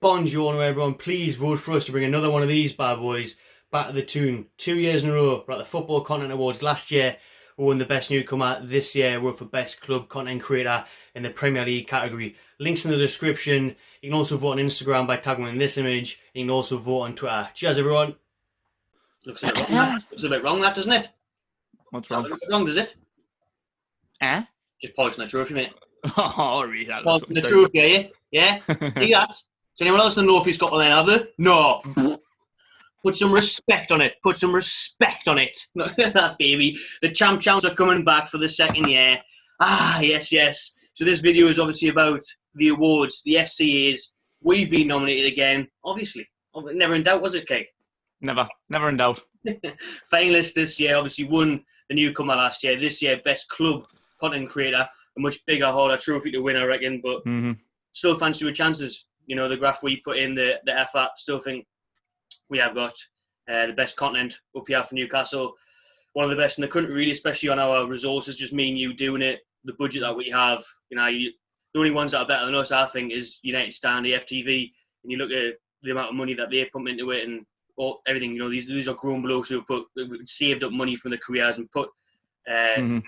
Bonjour everyone, please vote for us to bring another one of these bad boys back to the Toon. 2 years in a row, we're at the Football Content Awards. Last year we won the Best Newcomer. This year we're up for Best Club Content Creator in the Premier League category. Links in the description. You can also vote on Instagram by tagging me in this image. You can also vote on Twitter. Cheers everyone. Looks a bit wrong, looks a bit wrong that, doesn't it? What's wrong? A bit wrong, does it? Just polishing the trophy, mate. Oh, really? Polishing the trophy, are you? Yeah? See that? Does anyone else know if he's got one have they? No. Put some respect on it. Put some respect on it. That baby. The champs are coming back for the second year. Ah, yes. So this video is obviously about the awards, the FCAs. We've been nominated again, obviously. Never in doubt, was it, Kate? Never in doubt. Finalists this year obviously won the newcomer last year. This year, Best Club Content Creator. A much bigger, harder trophy to win, I reckon, but still fancy with chances. You know, the graph we put in, the effort, still think we have got the best content up here for Newcastle. One of the best in the country, really, especially on our resources, just me and you doing it, the budget that we have. You know, the only ones that are better than us, I think, is United Stand, the FTV, and you look at the amount of money that they pump into it and everything. You know, these are grown blokes who've saved up money from their careers and put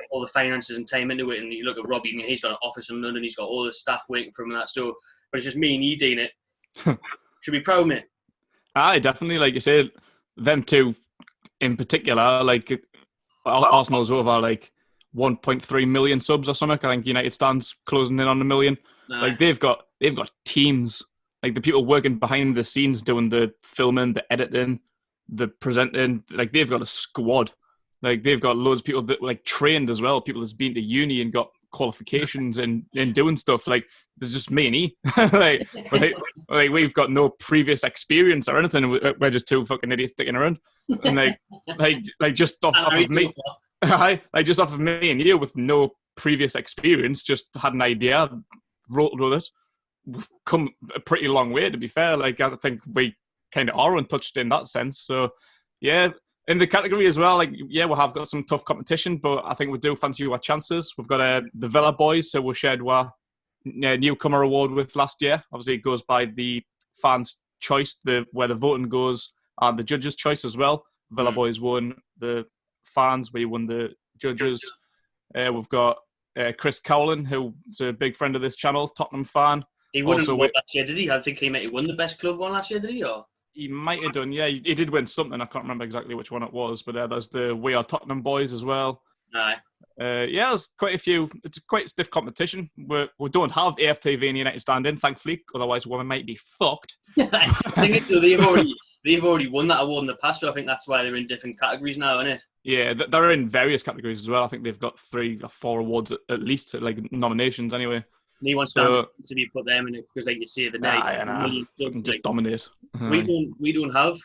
all the finances and time into it. And you look at Robbie, I mean, he's got an office in London, he's got all the staff waiting for him and that. So, but it's just me and you doing it. Should be proud, mate. Aye, definitely. Like you said, them two in particular, like Arsenal's over like 1.3 million subs or something. I think United Stand's closing in on 1 million. Like they've got teams, like the people working behind the scenes doing the filming, the editing, the presenting. Like they've got a squad. Like they've got loads of people that like trained as well. People that's been to uni and got qualifications and doing stuff. Like there's just me and he. like we've got no previous experience or anything. We're just two fucking idiots sticking around. And like just off of me, just off of me and you with no previous experience, just had an idea, rolled with it. We've come a pretty long way, to be fair. Like I think we kind of are untouched in that sense. So yeah. In the category as well, like, yeah, we have got some tough competition, but I think we do fancy our chances. We've got the Villa boys, who we shared our newcomer award with last year. Obviously, it goes by the fans' choice, where the voting goes, and the judges' choice as well. Villa boys won the fans, we won the judges. We've got Chris Cowlin, who's a big friend of this channel, Tottenham fan. He won last year, did he? I think he might have won the Best Club one last year, did he? Or? He might have done, yeah. He did win something. I can't remember exactly which one it was, but there's the We Are Tottenham boys as well. Aye. Yeah, there's quite a few. It's quite stiff competition. We don't have AFTV and United Stand in, thankfully. Otherwise, we might be fucked. I think they've already won that award in the past, so I think that's why they're in different categories now, isn't it? Yeah, they're in various categories as well. I think they've got 3 or 4 awards at least, like nominations anyway. And he wants to be put them in it because, like you say, the night just dominate. We don't have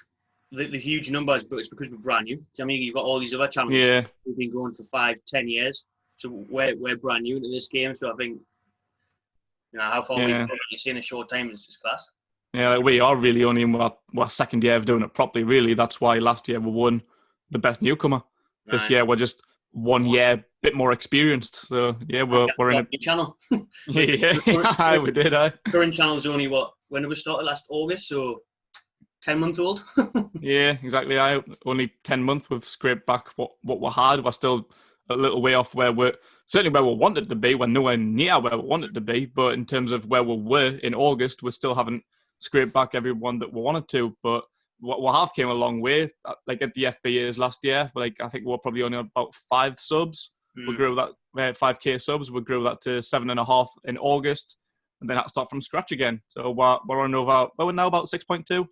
the huge numbers, but it's because we're brand new. So, I mean, you've got all these other channels. Yeah, we've been going for 5-10 years, so we're brand new into this game. So I think how far we've come in a short time is just class. Yeah, like we are really only in our second year of doing it properly. Really, that's why last year we won the Best Newcomer. This year we're just 1 year, bit more experienced. So yeah, we're in a channel. Yeah, we did. Current channel's only when it was started last August, so 10-month old. Yeah, exactly. Only 10 months. We've scraped back what we had. We're still a little way off where we wanted to be. We're nowhere near where we wanted to be. But in terms of where we were in August, we still haven't scraped back everyone that we wanted to. But we have came a long way. Like at the FBAs last year, like I think we're probably only about 5 subs. We grew that 5k subs. We grew that to 7.5 in August, and then had to start from scratch again. So we're on over. We're now about 6.2,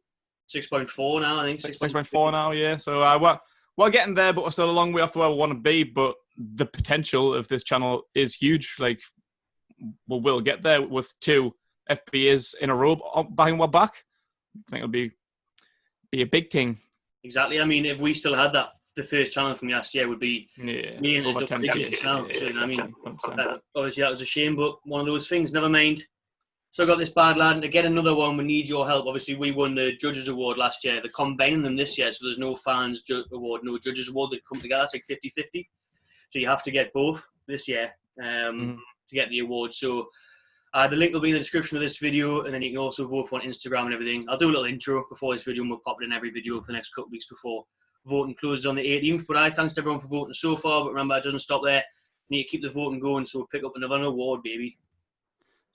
6.4 now. I think 6.4 now. Yeah. So we're getting there, but we're still a long way off where we want to be. But the potential of this channel is huge. Like we will get there with 2 FBAs in a row behind our back. I think it'll be a big thing. Exactly. I mean, if we still had that, the first channel from last year would be me and the double digits now. So, I mean, obviously that was a shame, but one of those things, never mind. So I got this bad lad, and to get another one, we need your help. Obviously, we won the Judges Award last year. They're combining them this year, so there's no Fans Award, no Judges Award. They come together. It's like 50-50. So you have to get both this year to get the award. So The link will be in the description of this video, and then you can also vote for on Instagram and everything. I'll do a little intro before this video, and we'll pop it in every video for the next couple of weeks before voting closes on the 18th. But thanks to everyone for voting so far. But remember, it doesn't stop there. You need to keep the voting going, so we'll pick up another award, baby.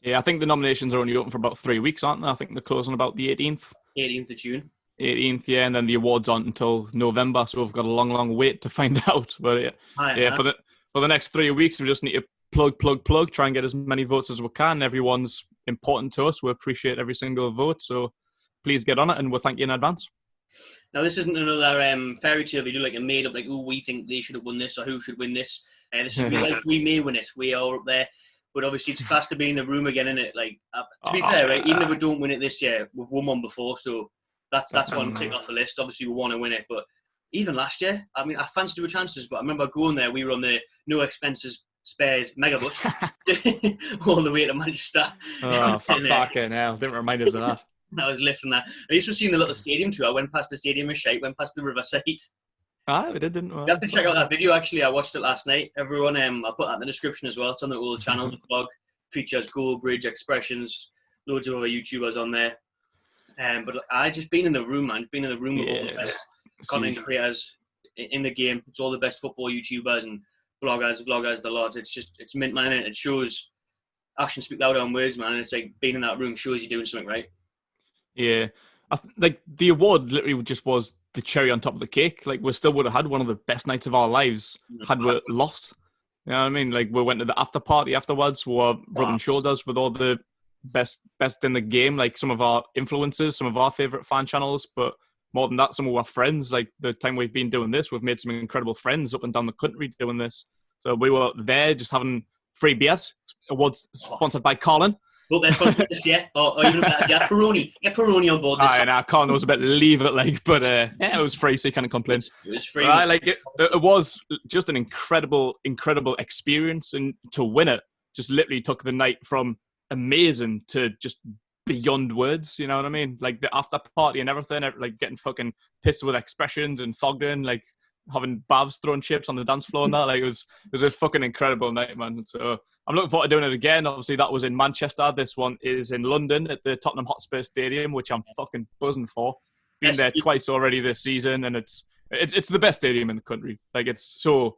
Yeah, I think the nominations are only open for about 3 weeks, aren't they? I think they're closing about the 18th. 18th of June. 18th, yeah, and then the awards aren't until November, so we've got a long wait to find out. But for the next 3 weeks, we just need to plug, try and get as many votes as we can. Everyone's important to us. We appreciate every single vote, so please get on it, and we'll thank you in advance. Now, this isn't another fairy tale video, like a made up, like, oh, we think they should have won this, or who should win this. This is like, we may win it. We are up there. But obviously, it's class to be in the room again, isn't it? Like, to be fair, right, even if we don't win it this year, we've won one before, so that's one tick off the list. Obviously, we want to win it, but even last year, I mean, I fancied our chances, but I remember going there. We were on the no expenses spared megabus all the way to Manchester. Oh, fucking hell! Didn't remind us of that. I was lifting that. I used to see the little stadium too. I went past the stadium of shite, went past the riverside. We didn't we? You have to check out that video. Actually, I watched it last night. Everyone, I'll put that in the description as well. It's on the old channel. The vlog features Goal Bridge Expressions, loads of other YouTubers on there. But I just been in the room, man. Been in the room with all the best content creators in the game. It's all the best football YouTubers and bloggers, the lot. It's mint, man. It shows actions speak louder than words, man. And it's like being in that room shows you're doing something right. Yeah, like the award literally just was the cherry on top of the cake. Like we still would have had one of the best nights of our lives had we lost. You know what I mean? Like we went to the after party afterwards. We were rubbing shoulders with all the best in the game. Like some of our influencers, some of our favorite fan channels, but more than that, some of our friends. Like the time we've been doing this, we've made some incredible friends up and down the country doing this. So we were there just having free beers. Awards sponsored by Colin. Hope they're sponsored this year. Or even better, get Peroni on board this year. I can't. It was a bit leave it, like, but it was free, so you can't complain. It was free. It was just an incredible experience, and to win it just literally took the night from amazing to just beyond words. You know what I mean? Like the after party and everything, like getting fucking pissed with expressions and fogged in, like having Bavs throwing chips on the dance floor and that. Like it was a fucking incredible night, man. So I'm looking forward to doing it again. Obviously, that was in Manchester. This one is in London at the Tottenham Hotspur Stadium, which I'm fucking buzzing for. Been there twice already this season, and it's the best stadium in the country. Like it's so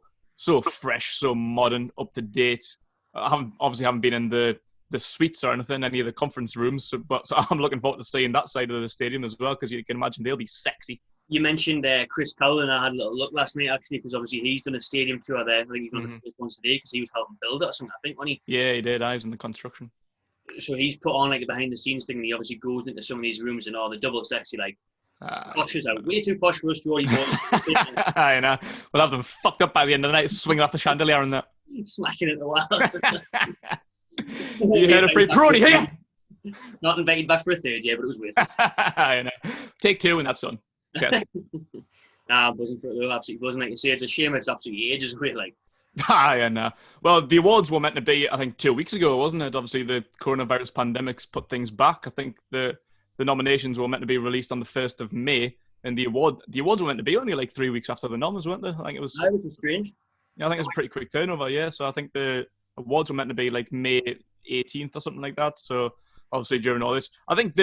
fresh, so modern, up to date. I haven't been in the suites or anything, any of the conference rooms, but I'm looking forward to seeing that side of the stadium as well, because you can imagine they'll be sexy. You mentioned Chris Cowell, I had a little look last night, actually, because obviously he's done a stadium tour there. I think he's done the first one today because he was helping build it or something, I think, wasn't he? Yeah, he did. I was in the construction. So he's put on like a behind-the-scenes thing, and he obviously goes into some of these rooms and all the double sexy, like, poshes are way too posh for us to already boys. I know. We'll have them fucked up by the end of the night, swinging off the chandelier and that. Smashing at the walls. You heard a free Peroni here! Not invited back for a third year, but it was worth it. I know. Take two and that's done. Yes. I'm buzzing for it though, absolutely buzzing. Like you say, it's a shame it's absolutely ages away. Like, yeah, no. Well, the awards were meant to be, I think, 2 weeks ago, wasn't it? Obviously, the coronavirus pandemic's put things back. I think the nominations were meant to be released on the 1st of May, and the awards were meant to be only like 3 weeks after the noms, weren't they? I think it was. That was strange. Yeah, I think it was a pretty quick turnover. Yeah, so I think the awards were meant to be like May 18th or something like that. So obviously during all this, I think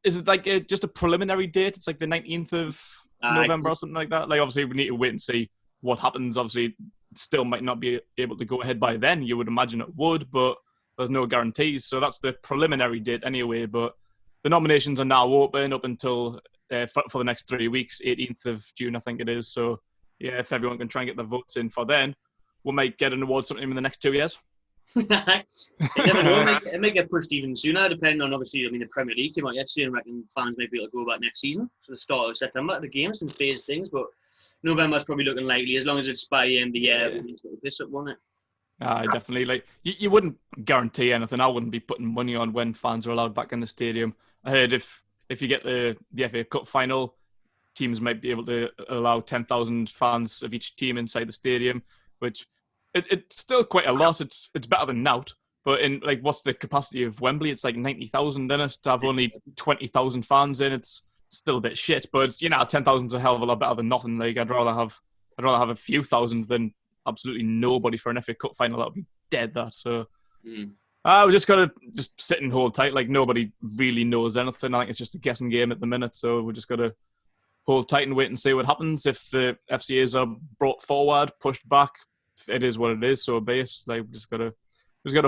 is it like just a preliminary date? It's like the 19th of November or something like that. Like obviously we need to wait and see what happens. Obviously it still might not be able to go ahead by then. You would imagine it would, but there's no guarantees. So that's the preliminary date anyway. But the nominations are now open up until for the next 3 weeks, 18th of June, I think it is. So yeah, if everyone can try and get the votes in for then, we might get an award sometime in the next 2 years. You never know. It might get pushed even sooner, depending on, obviously, the Premier League came out yesterday, and I reckon fans might be able to go back next season. So the start of September, the games and phase things, but November's probably looking likely, as long as it's by the end of the year. This up, won't it? Definitely. Like you wouldn't guarantee anything. I wouldn't be putting money on when fans are allowed back in the stadium. I heard if you get the FA Cup final, teams might be able to allow 10,000 fans of each team inside the stadium, which it's still quite a lot. It's better than Nout. But in like, what's the capacity of Wembley? It's like 90,000 in it. To have only 20,000 fans in, it's still a bit shit. But 10,000's a hell of a lot better than nothing. Like I'd rather have a few thousand than absolutely nobody for an FA Cup final. That would be dead. That so. We just got to just sit and hold tight. Like, nobody really knows anything. I think it's just a guessing game at the minute. So we just got to hold tight and wait and see what happens. If the FCAs are brought forward, pushed back, it is what it is. So be it. Like, we just got to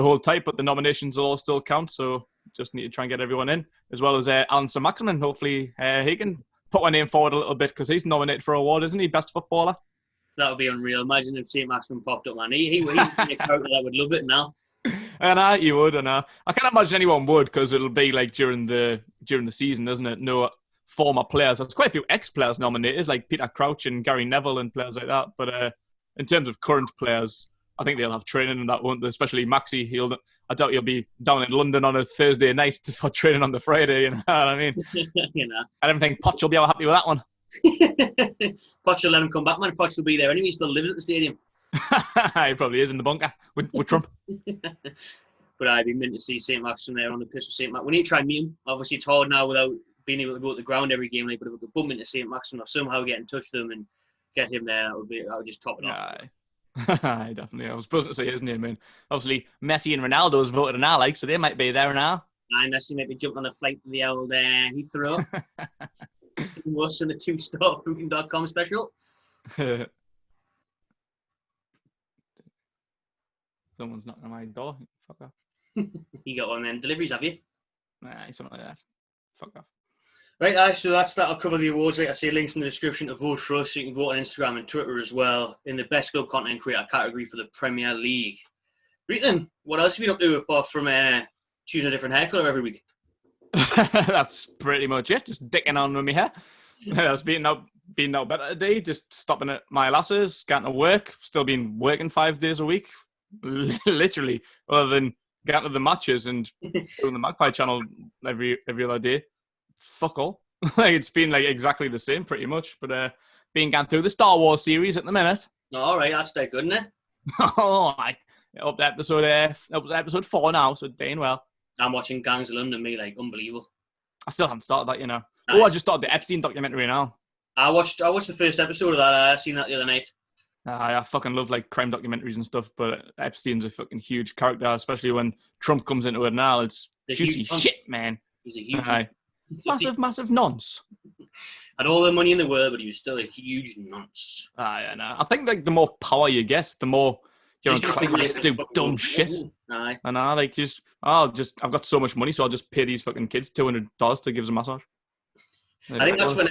hold tight. But the nominations will all still count. So just need to try and get everyone in, as well as Alan Saint-Maximin. Hopefully he can put my name forward a little bit, because he's nominated for an award, isn't he? Best footballer. That would be unreal. Imagine if Saint-Maximin popped up, man. He would be a character that would love it now. And you would, and I can't imagine anyone would, because it'll be like during the season, isn't it? No former players. There's quite a few ex-players nominated, like Peter Crouch and Gary Neville and players like that. But in terms of current players, I think they'll have training and that, won't they? Especially Maxi. I doubt he'll be down in London on a Thursday night for training on the Friday. You know what I mean? You know. I don't think Poch will be all happy with that one. Poch will let him come back, man. Poch will be there anyway. He still lives at the stadium. He probably is in the bunker with Trump. But I'd be meant to see Saint-Maximin there on the pitch with Saint-Maximin. We need to try and meet him. Obviously, it's hard now without being able to go to the ground every game. Like, but if we could bump into Saint-Maximin or somehow get in touch with him and get him there, that would just top it off. Aye, definitely. I was supposed to say his name, man. Obviously, Messi and Ronaldo's voted an ally, so they might be there now. Aye, Messi might be jumping on a flight to the old Heathrow. Us in the 2-star booking.com special. Someone's knocking on my door. Fuck off. You got one of them deliveries, have you? Nah, something like that. Fuck off. Right, so that'll cover the awards. Like I say, links in the description to vote for us. So you can vote on Instagram and Twitter as well in the Best Club Content Creator category for the Premier League. Right then, what else have you been up to apart from choosing a different hair colour every week? That's pretty much it. Just dicking on with my hair. That's been no better today. Just stopping at my lasses, getting to work. Still been working 5 days a week. Literally, other than getting to the matches and doing the Magpie Channel every other day. Fuck all. It's been like exactly the same, pretty much. But being gone through the Star Wars series at the minute. All right, that's dead good, isn't it? Up to episode 4 now, so doing well. I'm watching Gangs of London, me, like, unbelievable. I still haven't started that, you know. Nice. I just started the Epstein documentary now. I watched the first episode of that. I seen that the other night. I fucking love like crime documentaries and stuff, but Epstein's a fucking huge character, especially when Trump comes into it now. It's juicy shit, man. He's a huge... massive nonce. Had all the money in the world, but he was still a huge nonce. I know. I think like the more power you get, the more you're inclined to do dumb shit. Aye. I know, like I've got so much money, so I'll just pay these fucking kids $200 to give us a massage. I think that's when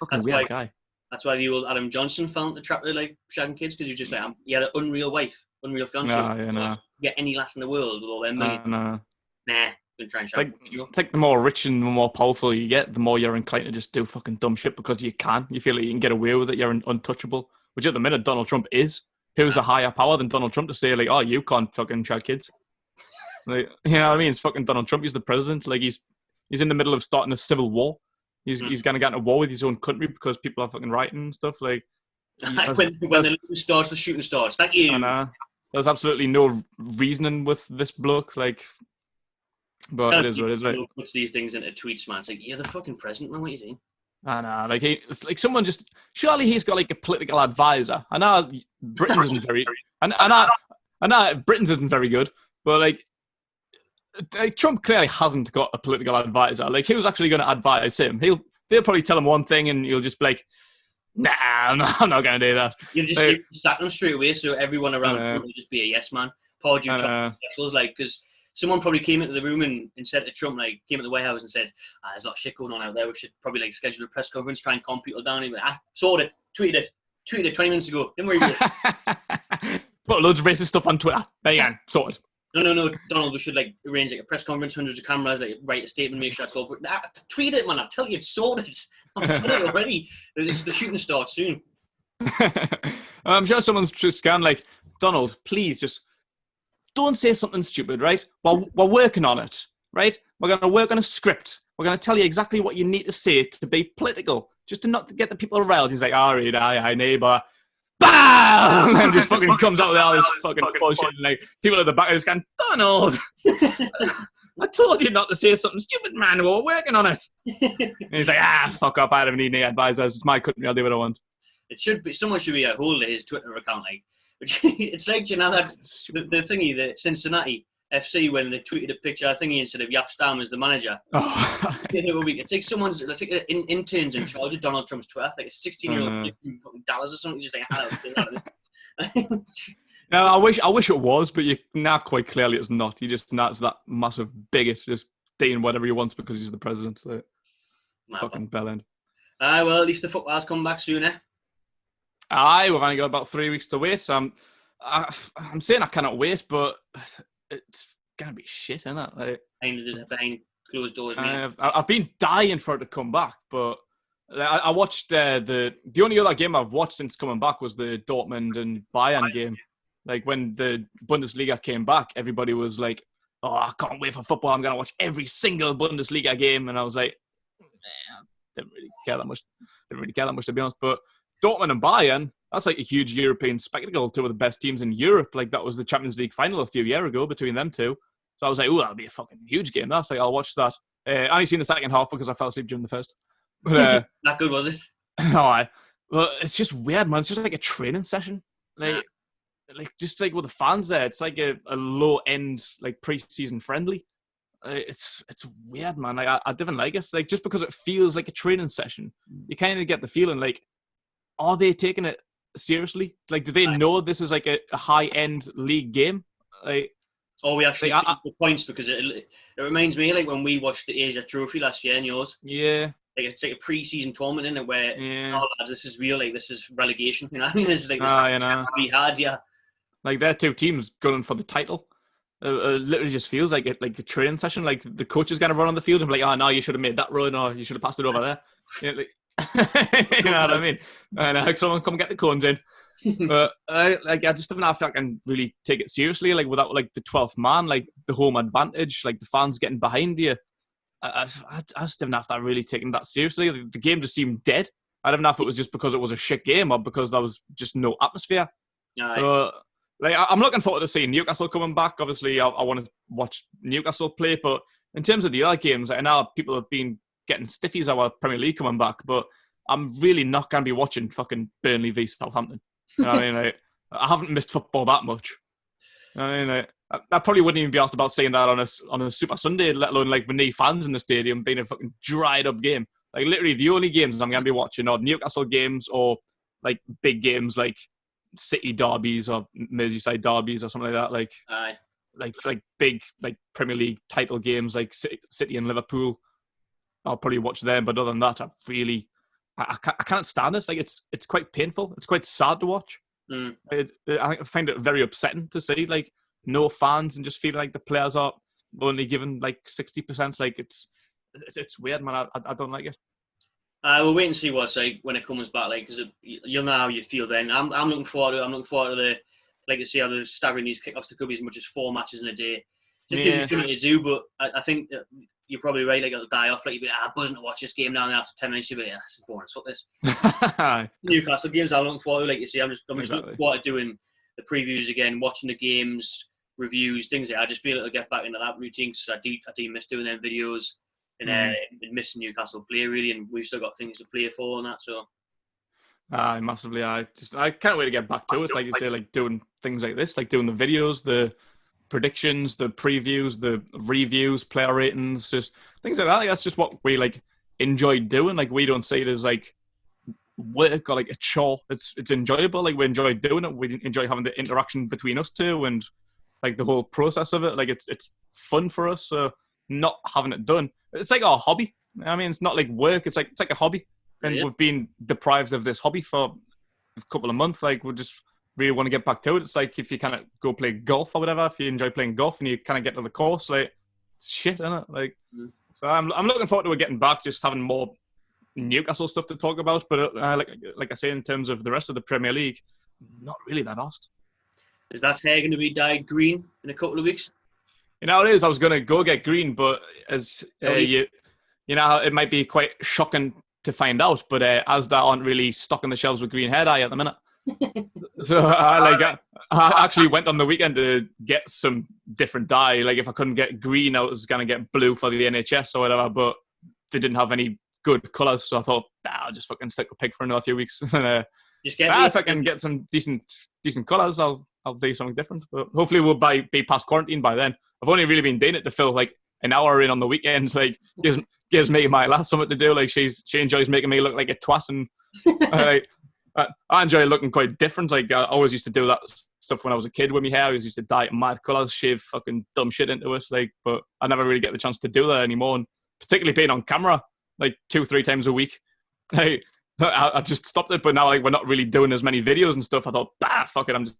fucking weird guy. That's why the old Adam Johnson fell into the trap of like shagging kids, because he was just like, he had an unreal wife, unreal fiancé. Get any lass in the world with all their money. Nah, gonna try and shag. It's like the more rich and the more powerful you get, the more you're inclined to just do fucking dumb shit because you can. You feel like you can get away with it. You're untouchable, which at the minute Donald Trump is. Who's a higher power than Donald Trump to say like, oh, you can't fucking shag kids? Like, you know what I mean? It's fucking Donald Trump. He's the president. Like he's in the middle of starting a civil war. He's going to get into war with his own country because people are fucking rioting and stuff. Like when the shooting starts. Thank you. There's absolutely no reasoning with this bloke. Like, but it is what it is. Right? Puts these things into tweets, man. It's like, you're the fucking president, man. What are you doing? I know. Like it's like someone just. Surely he's got like a political advisor. I know Britain's isn't very. I know Britain's isn't very good, but like. Trump clearly hasn't got a political advisor. Like, who's actually going to advise him? They'll probably tell him one thing and he'll just be like, nah, I'm not going to do that. You'll just sack them straight away, so everyone around him will just be a yes man. Paul Duke specials, like, because someone probably came into the room and said to Trump, like, came to the White House and said, there's a lot of shit going on out there. We should probably, like, schedule a press conference, try and calm people down. He'd be like, sorted it, tweeted it 20 minutes ago. Didn't worry about it. Put loads of racist stuff on Twitter. There you go, sorted. No, Donald, we should like arrange like a press conference, hundreds of cameras, like write a statement, make sure it's all. Tweet it, man! I tell you, it's sorted. I've done it already. It's the shooting starts soon. I'm sure someone's just gone like, Donald, please just don't say something stupid, right? Well, we're working on it, right? We're going to work on a script. We're going to tell you exactly what you need to say to be political, just to not get the people riled. He's like, all right, aye, neighbour. BAM! And then just fucking comes out with all this fucking bullshit. And like, people at the back are just going, Donald! I told you not to say something stupid, man. We're working on it. And he's like, fuck off. I don't need any advisors. It's my country. I'll do what I want. Someone should be a hold of his Twitter account. Like, it's like, you know, that the thingy, the Cincinnati, FC when they tweeted a picture, I think instead of Yap Stam as the manager. Oh. It's like someone's, it's like interns in charge of Donald Trump's Twitter, like a 16-year-old kid from fucking Dallas or something, just like, hello. No, I wish it was, but you now quite clearly it's not. He just that's that massive bigot, just doing whatever he wants because he's the president. So. Fucking bellend. Well, at least the football's come back soon, eh? Aye, we've only got about 3 weeks to wait. I'm saying I cannot wait, but it's gonna be shit, isn't it? Like, behind closed doors, mate. I've been dying for it to come back, but I watched the only other game I've watched since coming back was the Dortmund and Bayern game. Like when the Bundesliga came back, everybody was like, "Oh, I can't wait for football! I'm gonna watch every single Bundesliga game," and I was like, "Man, didn't really care that much to be honest." But Dortmund and Bayern, that's like a huge European spectacle. Two of the best teams in Europe. Like that was the Champions League final a few years ago between them two. So I was like, "Oh, that'll be a fucking huge game." That's like I'll watch that. I only seen the second half because I fell asleep during the first. But, not good, was it? No, well, it's just weird, man. It's just like a training session, like just like with the fans there. It's like a low end like pre-season friendly. It's weird, man. Like I didn't like it. Like just because it feels like a training session, you kind of get the feeling like, are they taking it seriously? Like, do they know this is like a high end league game? Like, we actually the points because it reminds me like when we watched the Asia Trophy last year and yours. Yeah. Like it's like a pre-season tournament, isn't it? Where oh lads, this is real. Like this is relegation. You know what I mean? This is like be hard, yeah. Like they're two teams gunning for the title. It literally just feels like it, like a training session. Like the coach is gonna run on the field and be like, "Oh no, you should have made that run, or you should have passed it over there." You know, like, you know what I mean? And like someone come get the cones in. But I just don't know if I can really take it seriously. Like without like the 12th man, like the home advantage, like the fans getting behind you. I just didn't know if that really taken that seriously. The game just seemed dead. I don't know if it was just because it was a shit game or because there was just no atmosphere. Aye. So, like, I'm looking forward to seeing Newcastle coming back. Obviously, I want to watch Newcastle play. But in terms of the other games, I know people have been getting stiffies about Premier League coming back, but I'm really not going to be watching fucking Burnley v Southampton. You know what I mean? Like, I haven't missed football that much. I mean, like, I probably wouldn't even be asked about saying that on a Super Sunday, let alone like with no fans in the stadium, being a fucking dried up game. Like literally the only games I'm going to be watching are Newcastle games or like big games like City derbies or Merseyside derbies or something like that. Like, aye. like big like Premier League title games like City and Liverpool. I'll probably watch them, but other than that, I can't stand it. Like it's quite painful. It's quite sad to watch. I find it very upsetting to see like no fans and just feel like the players are only given like 60%. Like it's weird, man. I don't like it. We'll wait and see what's like when it comes back. Like, because you'll know how you feel then. I'm looking forward to it. I'm looking forward to the like to see how they're staggering these kickoffs. There could be as much as 4 matches in a day. Just gives you something to do. But I think that you're probably right. Like it'll die off. Like you'll be buzzing to watch this game now, and after 10 minutes you'll be like, this is boring. Fuck this. Newcastle games I'm looking forward to. Like you see, I'm just looking forward to doing the previews again, watching the games, reviews, things like that. I just be able to get back into that routine because I do miss doing them videos and missing Newcastle play really, and we've still got things to play for and that. So, massively. I can't wait to get back to it. Like you say, like doing things like this, like doing the videos, the predictions, the previews, the reviews, player ratings, just things like that. Like, that's just what we like enjoy doing. Like we don't see it as like work or like a chore. It's enjoyable. Like we enjoy doing it. We enjoy having the interaction between us two and like the whole process of it. Like it's fun for us. So not having it done, it's like our hobby. I mean, it's not like work. It's like a hobby, and we've been deprived of this hobby for a couple of months. Like we just really want to get back to it. It's like if you kind of go play golf or whatever. If you enjoy playing golf and you kind of get to the course, like it's shit, isn't it? Like so, I'm looking forward to it getting back. Just having more Newcastle stuff to talk about, but like I say, in terms of the rest of the Premier League, not really that asked. Is that hair going to be dyed green in a couple of weeks? You know, it is. I was going to go get green, but as you know, it might be quite shocking to find out, but Asda aren't really stocking the shelves with green hair dye at the minute. So I actually went on the weekend to get some different dye. Like if I couldn't get green, I was going to get blue for the NHS or whatever, but they didn't have any good colours, so I thought, I'll just fucking stick with pig for another few weeks. And, just get if I can get some decent colours, I'll I'll do something different. But hopefully we'll be past quarantine by then. I've only really been doing it to fill like an hour in on the weekends. Like gives me my lass something to do. Like she enjoys making me look like a twat, and I enjoy looking quite different. Like I always used to do that stuff when I was a kid with my hair. I always used to dye it mad colours, shave fucking dumb shit into it. Like, but I never really get the chance to do that anymore. And particularly being on camera, like 2-3 times a week, I just stopped it. But now, like, we're not really doing as many videos and stuff. I thought, fuck it, I'm just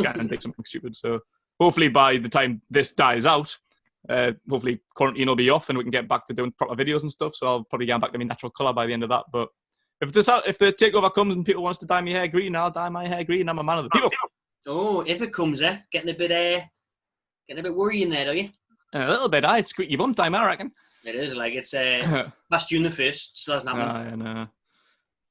gonna do something stupid. So hopefully by the time this dies out, hopefully quarantine will be off and we can get back to doing proper videos and stuff. So I'll probably get back to my natural colour by the end of that. But if the takeover comes and people wants to dye my hair green, I'll dye my hair green. I'm a man of the people. Oh, if it comes, getting a bit worrying there, are you? A little bit, it's squeaky bum time, I reckon. It is, like, it's past June the 1st, still hasn't happened. No.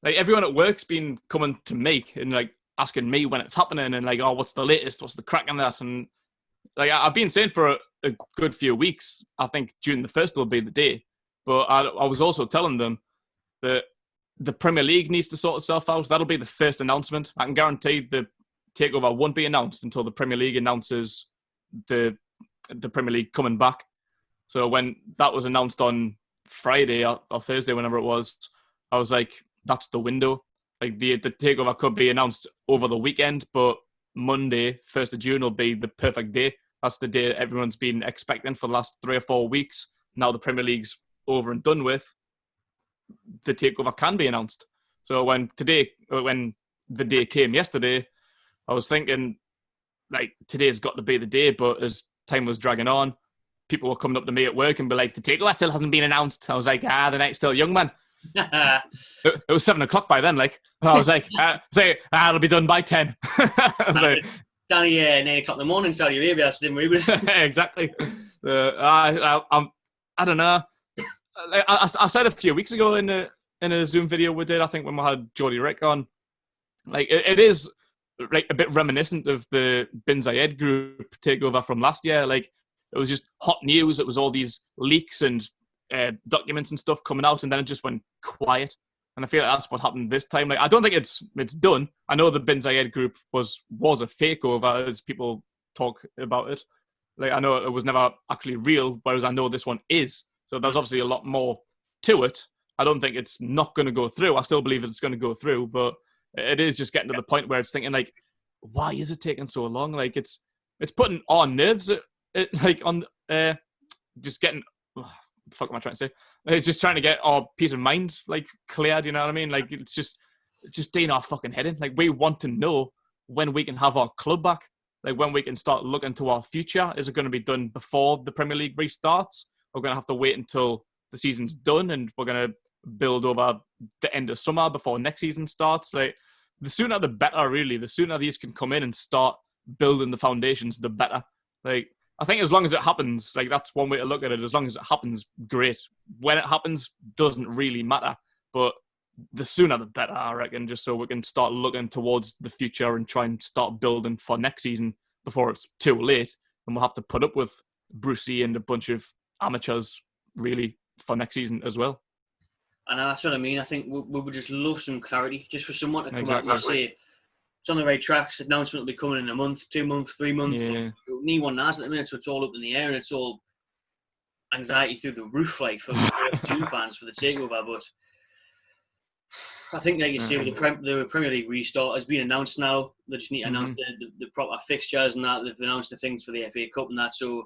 Like, everyone at work's been coming to me and, like, asking me when it's happening and, like, oh, what's the latest? What's the crack on that? And, like, I've been saying for a good few weeks, I think June the 1st will be the day. But I was also telling them that the Premier League needs to sort itself out. That'll be the first announcement. I can guarantee the takeover won't be announced until the Premier League announces the Premier League coming back. So when that was announced on Friday or Thursday, whenever it was, I was like, that's the window. Like the takeover could be announced over the weekend, but Monday, 1st of June, will be the perfect day. That's the day everyone's been expecting for the last 3 or 4 weeks. Now the Premier League's over and done with. The takeover can be announced. So when the day came yesterday, I was thinking, like, today's got to be the day. But as time was dragging on, people were coming up to me at work and be like, the takeover still hasn't been announced. I was like, the night's still young, man. It was 7 o'clock by then. Like, I was like, it'll be done by 10. Danny, 9 o'clock in the morning, Saudi Arabia, that's didn't we? Exactly. I don't know. I said a few weeks ago in a Zoom video we did, I think when we had Jody Rick on, like it is like a bit reminiscent of the Bin Zayed group takeover from last year. Like it was just hot news. It was all these leaks and documents and stuff coming out, and then it just went quiet. And I feel like that's what happened this time. Like I don't think it's done. I know the Bin Zayed group was a fake over as people talk about it. Like I know it was never actually real, whereas I know this one is. So there's obviously a lot more to it. I don't think it's not going to go through. I still believe it's going to go through, but it is just getting to the point where it's thinking like, why is it taking so long? Like it's putting on nerves. Just getting. What the fuck am I trying to say? It's just trying to get our peace of mind like cleared. You know what I mean? Like it's just doing our fucking head in. Like we want to know when we can have our club back. Like when we can start looking to our future. Is it going to be done before the Premier League restarts? We're going to have to wait until the season's done and we're going to build over the end of summer before next season starts. Like, the sooner the better, really. The sooner these can come in and start building the foundations, the better. Like, I think as long as it happens, like, that's one way to look at it. As long as it happens, great. When it happens, doesn't really matter. But the sooner the better, I reckon, just so we can start looking towards the future and try and start building for next season before it's too late. And we'll have to put up with Brucey and a bunch of amateurs really for next season as well. And that's what I mean. I think we would just love some clarity, just for someone to come out and say it's on the right tracks. Announcement will be coming in a month, 2 months, 3 months. Yeah. Anyone has at the minute, so it's all up in the air and it's all anxiety through the roof, like for two fans for the takeover. But I think, like you say, with the Premier League restart has been announced now. They just need to announce the proper fixtures and that. They've announced the things for the FA Cup and that. So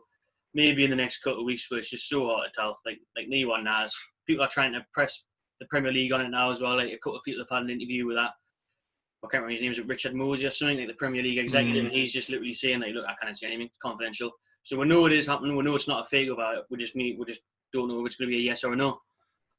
maybe in the next couple of weeks, where it's just so hard to tell. Like no one has. People are trying to press the Premier League on it now as well. Like a couple of people have had an interview with that. I can't remember his name. Is it Richard Mosey or something? Like the Premier League executive, and he's just literally saying, like, look, I can't say anything. It's confidential. So we know it is happening. We know it's not a fake about it. We just don't know if it's going to be a yes or a no.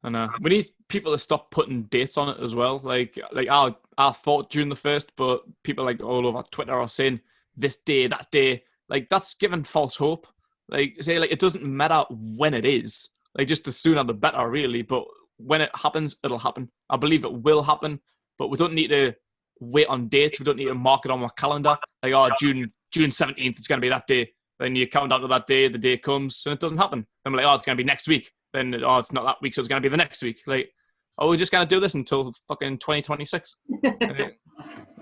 I know. We need people to stop putting dates on it as well. Like I thought June the 1st, but people like all over Twitter are saying this day, that day. Like that's giving false hope. Like say, like it doesn't matter when it is. Like just the sooner the better, really. But when it happens, it'll happen. I believe it will happen. But we don't need to wait on dates. We don't need to mark it on our calendar. Like June 17th, it's going to be that day. Then you count down to that day. The day comes and it doesn't happen. Then we're like, it's going to be next week. Then it's not that week, so it's going to be the next week. Like, we're just going to do this until fucking 2026. You know what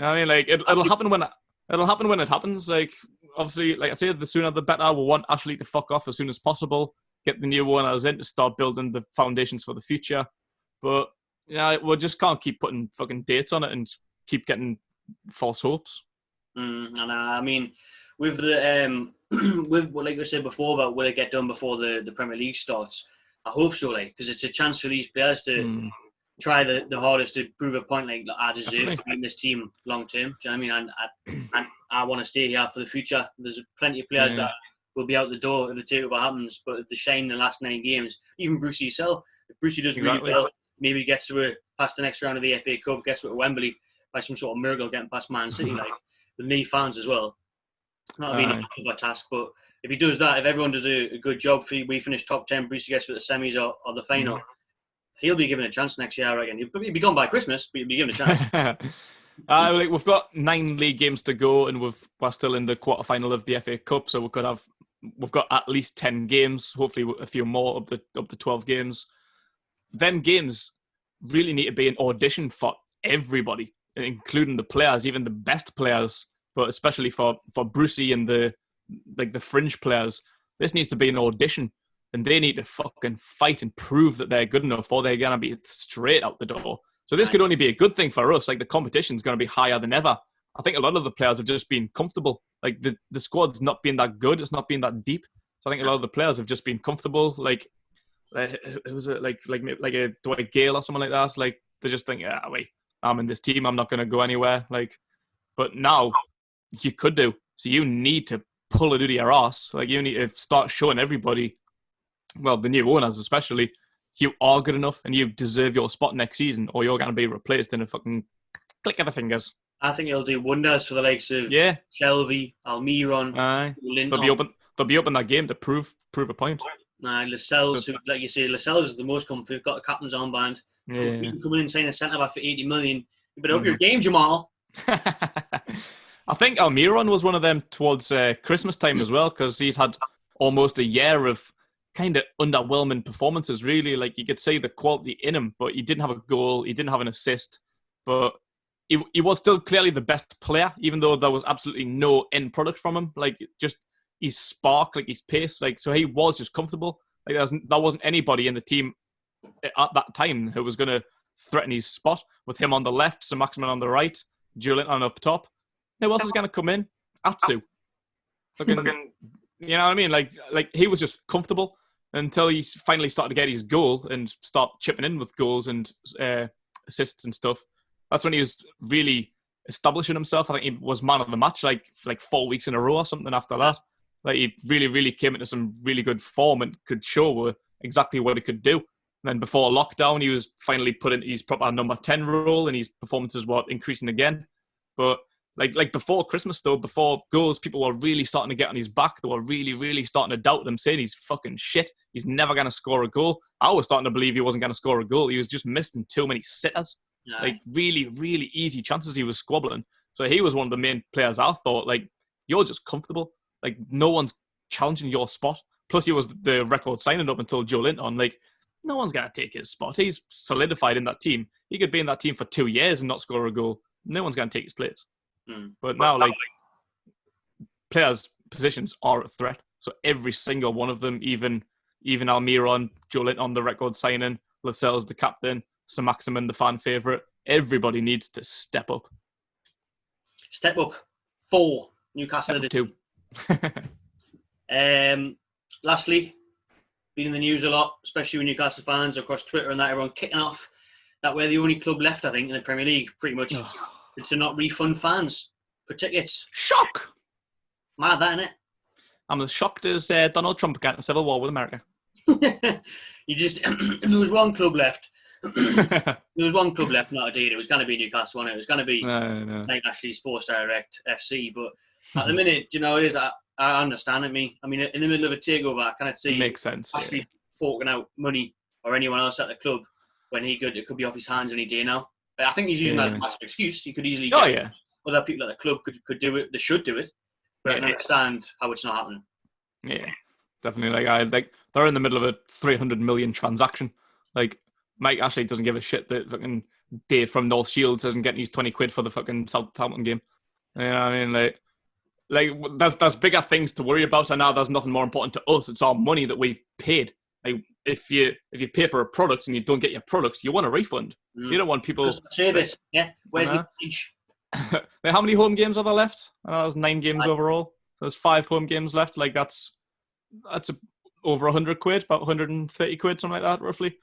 I mean? Like it'll happen when It'll happen when it happens. Like, obviously, like I say, the sooner the better. We want Ashley to fuck off as soon as possible. Get the new owners in to start building the foundations for the future. But, we just can't keep putting fucking dates on it and keep getting false hopes. I mean, with the with like I said before about will it get done before the Premier League starts, I hope so, like, because it's a chance for these players to try the hardest to prove a point, like I deserve to be in this team long term. Do you know what I mean? And I want to stay here for the future. There's plenty of players that will be out the door if the takeover happens, but if they shine in the last 9 games, even Brucey himself, if Brucey does really well, maybe gets past the next round of the FA Cup, gets to Wembley by some sort of miracle, getting past Man City, like, with knee fans as well. Not being a task, but if he does that, if everyone does a good job, we finish top 10, Brucey gets to the semis or the final, he'll be given a chance next year, I reckon. He'll be gone by Christmas, but he'll be given a chance. We've got 9 league games to go, and we're still in the quarterfinal of the FA Cup, so we've got at least 10 games, hopefully a few more up to 12 games. Them games really need to be an audition for everybody, including the players, even the best players, but especially for Brucey and the fringe players. This needs to be an audition, and they need to fucking fight and prove that they're good enough, or they're going to be straight out the door. So this could only be a good thing for us. Like, the competition's going to be higher than ever. I think a lot of the players have just been comfortable. Like, the squad's not been that good. It's not been that deep. So I think a lot of the players have just been comfortable. Like, it was like a Dwight Gale or someone like that. Like, they just think, wait, I'm in this team. I'm not going to go anywhere. Like, but now you could do. So you need to pull it out of your arse. Like, you need to start showing everybody, well, the new owners especially, you are good enough and you deserve your spot next season, or you're going to be replaced in a fucking click of the fingers. I think it'll do wonders for the likes of Shelby, Almiron. They'll be up in that game to prove a point. Lascelles, like you say, Lascelles is the most comfy. We've got the captain's armband. Coming in saying a centre back for 80 million. You better up your game, Jamal. I think Almiron was one of them towards Christmas time as well, because he'd had almost a year of kind of underwhelming performances, really. Like, you could see the quality in him, but he didn't have a goal, he didn't have an assist, but he was still clearly the best player, even though there was absolutely no end product from him. Like, just his spark, like his pace, like, so he was just comfortable. Like, there wasn't anybody in the team at that time who was going to threaten his spot, with him on the left, Sir Maximin on the right, Julian up top. Who else is going to come in? Atsu. You know what I mean? Like he was just comfortable until he finally started to get his goal and start chipping in with goals and assists and stuff. That's when he was really establishing himself. I think he was man of the match like 4 weeks in a row or something after that. Like, he really, really came into some really good form and could show exactly what he could do. And then before lockdown, he was finally put in his proper number 10 role, and his performances were increasing again. But like before Christmas, though, before goals, people were really starting to get on his back. They were really, really starting to doubt him, saying he's fucking shit. He's never going to score a goal. I was starting to believe he wasn't going to score a goal. He was just missing too many sitters. Yeah. Like, really, really easy chances he was squabbling. So he was one of the main players I thought, like, you're just comfortable. Like, no one's challenging your spot. Plus, he was the record signing up until Joe Linton. Like, no one's going to take his spot. He's solidified in that team. He could be in that team for 2 years and not score a goal. No one's going to take his place. But now, like, players' positions are a threat. So every single one of them, even Almiron, Joe Linton, the record signing, Lascelles, the captain, Sir Maximin, the fan favourite, everybody needs to step up. Step up. 4. Newcastle. 2. Lastly, been in the news a lot, especially with Newcastle fans across Twitter and that, everyone kicking off that we're the only club left, I think, in the Premier League, pretty much, to not refund fans for tickets. Shock! Mad, that, innit? I'm as shocked as Donald Trump got in a civil war with America. If there was one club left, there was one club left, not a deal. It was going to be Newcastle, wasn't it? It was going to be like Ashley Sports Direct FC. But at the minute, do you know what it is? I understand it. I mean, in the middle of a takeover, I cannot see makes sense. Ashley forking out money or anyone else at the club when it could be off his hands any day now. But I think he's using that as a massive excuse. He could easily get other people at the club could do it. They should do it. But I don't understand how it's not happening. Yeah, definitely. Like they're in the middle of a 300 million transaction. Like, Mike Ashley doesn't give a shit that fucking Dave from North Shields isn't getting his 20 quid for the fucking Southampton game. You know what I mean? Like there's bigger things to worry about, and now there's nothing more important to us. It's our money that we've paid. Like if you pay for a product and you don't get your product, you want a refund. You don't want people service. Yeah, where's the page? Like, how many home games are there left? I know there's 9 games overall. There's 5 home games left. Like that's over 100 quid, about 130 quid, something like that, roughly.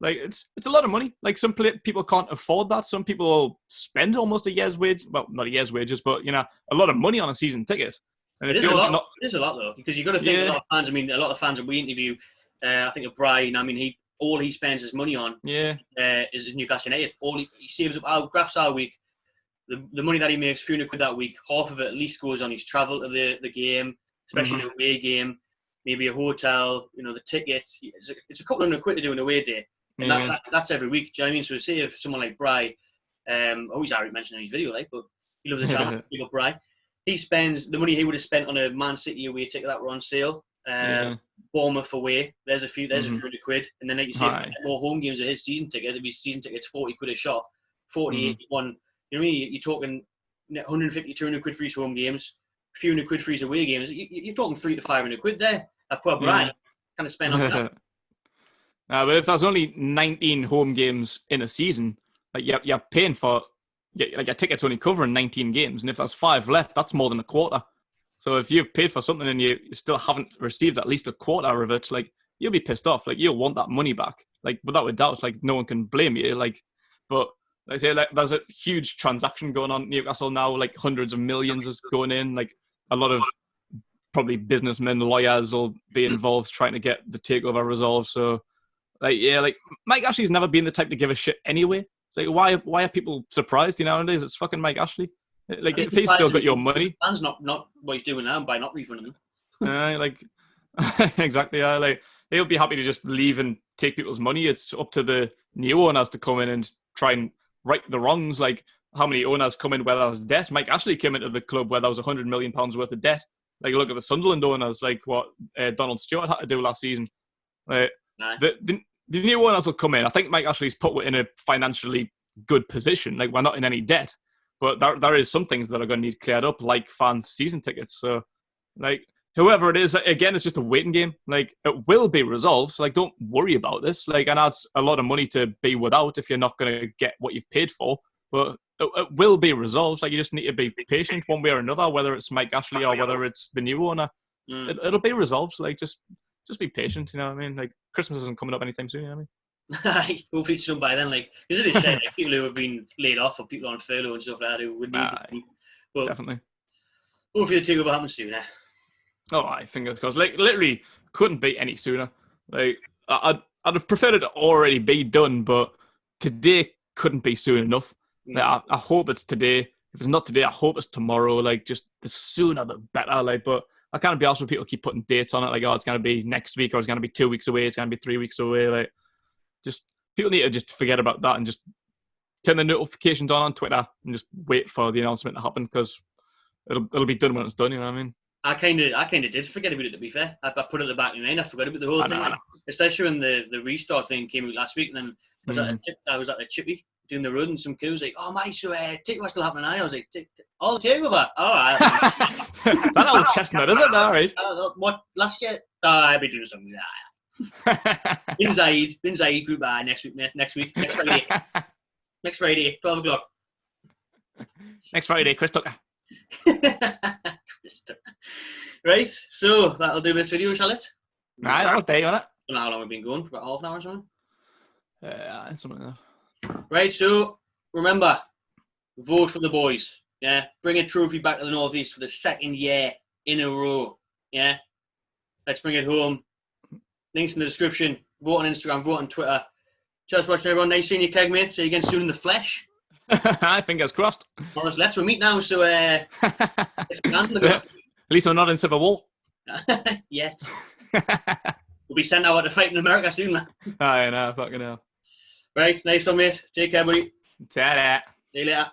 Like it's a lot of money. Like some people can't afford that. Some people will spend almost a year's wage. Well, not a year's wages, but a lot of money on a season ticket. And it is a lot. It is a lot though, because you've got to think a lot of fans. I mean, a lot of fans that we interview. I think of Brian. I mean, all he spends his money on. Is Newcastle United. He saves up. Our graphs our week. The money that he makes, 300 quid that week, half of it at least goes on his travel to the game, especially the away game, maybe a hotel, the tickets. It's a couple hundred quid to do an away day. And that's every week. Do you know what I mean? So say if someone like Bry, he's already mentioned in his video, but he loves the channel, big up Bry. He spends the money he would have spent on a Man City away ticket that were on sale. Bournemouth away, there's a few hundred quid. And then like you say, more home games of his season ticket, if his season ticket's 40 quid a shot, 40, 81. You know what I mean? You're talking 150, 200 quid for his home games, a few hundred quid for his away games. You're talking 300 to 500 quid there. That poor Brian kind of spend on that. But if there's only 19 home games in a season, like you're paying for, like your ticket's only covering 19 games, and if there's 5 left, that's more than a quarter. So if you've paid for something and you still haven't received at least a quarter of it, like you'll be pissed off. Like you'll want that money back. Like without a doubt, like no one can blame you. Like, but like I say, like there's a huge transaction going on at Newcastle now. Like hundreds of millions is going in. Like a lot of probably businessmen, lawyers will be involved trying to get the takeover resolved. So. Like Mike Ashley's never been the type to give a shit anyway. It's like, why are people surprised? Nowadays it's fucking Mike Ashley. Like if he's still got your money, fans not what he's doing now by not refunding them. Like exactly. Like he'll be happy to just leave and take people's money. It's up to the new owners to come in and try and right the wrongs. Like how many owners come in where there was debt? Mike Ashley came into the club where there was £100 million worth of debt. Like look at the Sunderland owners, like what Donald Stewart had to do last season. Like, the new owners will come in. I think Mike Ashley's put in a financially good position. Like we're not in any debt, but there is some things that are going to need cleared up, like fans' season tickets. So, like whoever it is, again, it's just a waiting game. Like it will be resolved. So, like don't worry about this. Like, and that's a lot of money to be without if you're not going to get what you've paid for. But it will be resolved. Like you just need to be patient one way or another, whether it's Mike Ashley or whether it's the new owner. It'll be resolved. Like just be patient, you know what I mean? Like, Christmas isn't coming up anytime soon, you know what I mean? Hopefully it's soon by then, like, because it is shit, like, people who have been laid off or people on furlough and stuff like that who would need it. But definitely. Hopefully the takeover happens sooner. Oh, I fingers crossed. Like, literally couldn't be any sooner. Like, I'd have preferred it to already be done, but today couldn't be soon enough. Like, I hope it's today. If it's not today, I hope it's tomorrow. Like, just the sooner the better. Like, but I can't be asked when people keep putting dates on it, like, oh, it's going to be next week, or it's going to be 2 weeks away, it's going to be 3 weeks away. Like, just people need to just forget about that and just turn the notifications on Twitter and just wait for the announcement to happen, because it'll be done when it's done. You know what I mean? I kind of did forget about it. To be fair, I put it at the back of my mind. I forgot about the whole thing, especially when the restart thing came out last week. And then I was at the Chippy doing the run, and some kid was like, "Oh my, so takeover still happening?" I was like, "Oh, takeover! Oh, that old chestnut, is it? All right. What last year? I'll be doing something." Bin Zaid group next week, next Friday, next Friday, 12 o'clock. Next Friday, Chris Tucker. Right, so that'll do this video, shall it? Right, that'll be on it. I don't know how long we've been going, for about half an hour or something. Something like that. Right, so remember, vote for the boys. Yeah, bring a trophy back to the Northeast for the 2nd year in a row. Yeah, let's bring it home. Links in the description. Vote on Instagram, vote on Twitter. Cheers for watching, everyone. Nice seeing you, Kegmate. See you again soon in the flesh. Fingers crossed. Let's meet now, so let's be at least we're not in Civil War. Yet. We'll be sent out to fight in America soon, man. I know, fucking hell. Right, nice one, mate. Take care, buddy. Ta-da. See you later.